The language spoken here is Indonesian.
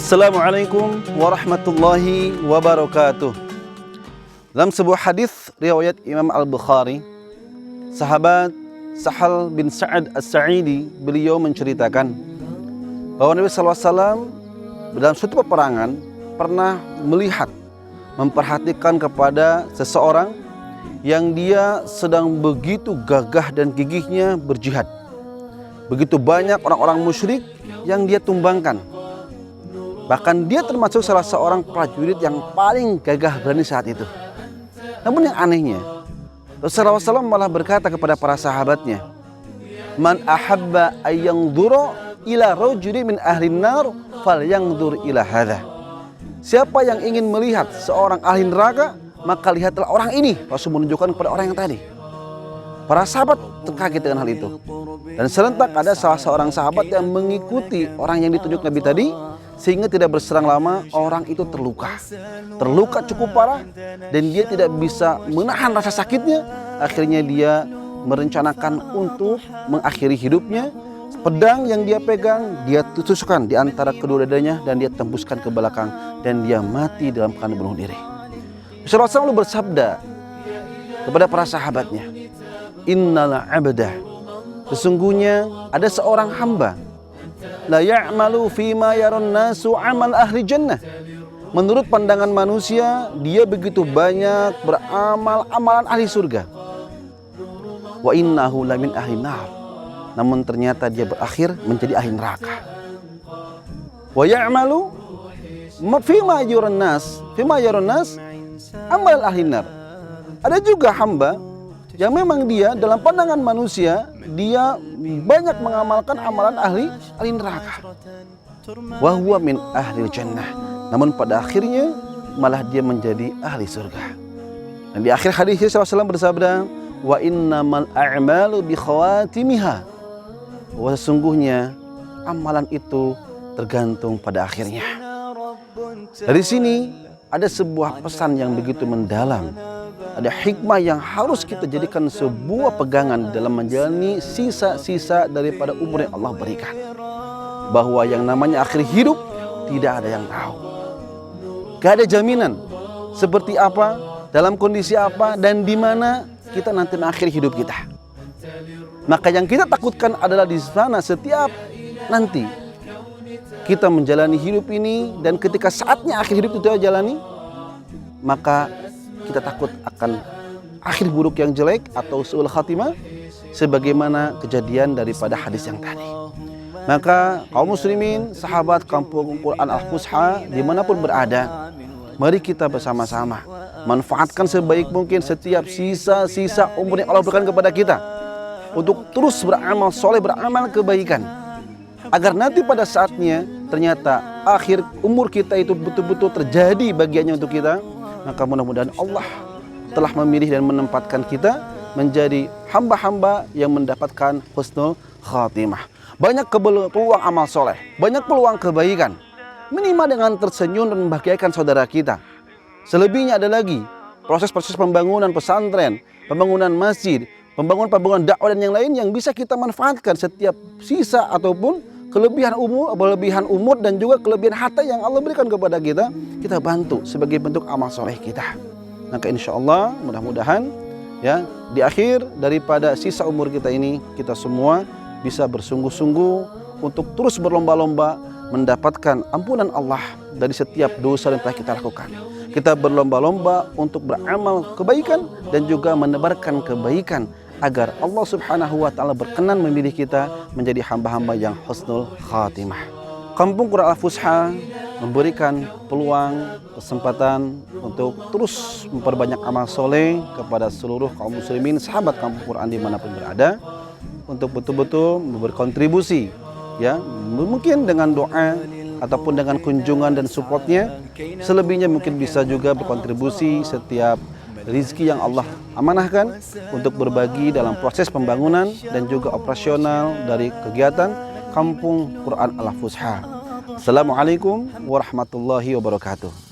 Assalamualaikum warahmatullahi wabarakatuh. Dalam sebuah hadis riwayat Imam Al-Bukhari, sahabat Sahal bin Sa'ad As-Sa'idi, beliau menceritakan bahwa Nabi SAW dalam suatu peperangan pernah melihat, memperhatikan kepada seseorang yang dia sedang begitu gagah dan gigihnya berjihad. Begitu banyak orang-orang musyrik yang dia tumbangkan. Bahkan dia termasuk salah seorang prajurit yang paling gagah berani saat itu. Namun yang anehnya, Rasulullah SAW malah berkata kepada para sahabatnya, "Man ahabba ayyangdura ila rajuli min ahlin nar falyangdur ila hadha." Siapa yang ingin melihat seorang ahli neraka, maka lihatlah orang ini. Rasul menunjukkan kepada orang yang tadi. Para sahabat terkaget dengan hal itu. Dan serentak ada salah seorang sahabat yang mengikuti orang yang ditunjuk Nabi tadi, sehingga tidak berserang lama orang itu terluka cukup parah, dan dia tidak bisa menahan rasa sakitnya. Akhirnya dia merencanakan untuk mengakhiri hidupnya. Pedang yang dia pegang dia tusukkan di antara kedua dadanya dan dia tembuskan ke belakang, dan dia mati dalam keadaan bunuh diri. Rasulullah SAW bersabda kepada para sahabatnya, "Innal abda, sesungguhnya ada seorang hamba, la ya'malu fima yaron nasu amal ahli jannah." Menurut pandangan manusia, dia begitu banyak beramal amalan ahli surga. Wa innahu lamin ahli nar. Namun ternyata dia berakhir menjadi ahli neraka. Wa ya'malu fima yaron nas amal ahli nar. Ada juga hamba yang memang dia dalam pandangan manusia dia banyak mengamalkan amalan ahli neraka. Wa huwa min ahli jannah. Namun pada akhirnya malah dia menjadi ahli surga. Dan di akhir hadis Rasulullah SAW bersabda, wa innamal a'malu bi khawatimiha. Bahwa sesungguhnya amalan itu tergantung pada akhirnya. Dari sini ada sebuah pesan yang begitu mendalam. Ada hikmah yang harus kita jadikan sebuah pegangan dalam menjalani sisa-sisa daripada umur yang Allah berikan. Bahwa yang namanya akhir hidup tidak ada yang tahu. Gak ada jaminan seperti apa, dalam kondisi apa, dan di mana kita nanti mengakhiri hidup kita. Maka yang kita takutkan adalah di sana setiap nanti kita menjalani hidup ini, dan ketika saatnya akhir hidup itu kita jalani, maka kita takut akan akhir buruk yang jelek atau su'ul khatimah, sebagaimana kejadian daripada hadis yang tadi. Maka kaum muslimin, sahabat Kampung Quran Al-Fusha dimanapun berada, mari kita bersama-sama manfaatkan sebaik mungkin setiap sisa-sisa umur yang Allah berikan kepada kita untuk terus beramal soleh, beramal kebaikan, agar nanti pada saatnya ternyata akhir umur kita itu betul-betul terjadi bagiannya untuk kita. Maka mudah-mudahan Allah telah memilih dan menempatkan kita menjadi hamba-hamba yang mendapatkan husnul khatimah. Banyak peluang amal soleh, banyak peluang kebaikan, minimal dengan tersenyum dan membahagiakan saudara kita. Selebihnya ada lagi proses-proses pembangunan pesantren, pembangunan masjid, pembangunan dakwah dan yang lain yang bisa kita manfaatkan setiap sisa ataupun kelebihan umur dan juga kelebihan harta yang Allah berikan kepada kita, kita bantu sebagai bentuk amal soleh kita. Maka insya Allah mudah-mudahan ya di akhir daripada sisa umur kita ini, kita semua bisa bersungguh-sungguh untuk terus berlomba-lomba mendapatkan ampunan Allah dari setiap dosa yang telah kita lakukan. Kita berlomba-lomba untuk beramal kebaikan dan juga menebarkan kebaikan, agar Allah Subhanahu wa ta'ala berkenan memilih kita menjadi hamba-hamba yang husnul khatimah. Kampung Quran Al-Fusha memberikan peluang, kesempatan untuk terus memperbanyak amal soleh kepada seluruh kaum muslimin, sahabat Kampung Quran dimanapun berada, untuk betul-betul berkontribusi, ya mungkin dengan doa ataupun dengan kunjungan dan supportnya. Selebihnya mungkin bisa juga berkontribusi setiap rizki yang Allah amanahkan untuk berbagi dalam proses pembangunan dan juga operasional dari kegiatan Kampung Quran Al-Fusha. Assalamualaikum warahmatullahi wabarakatuh.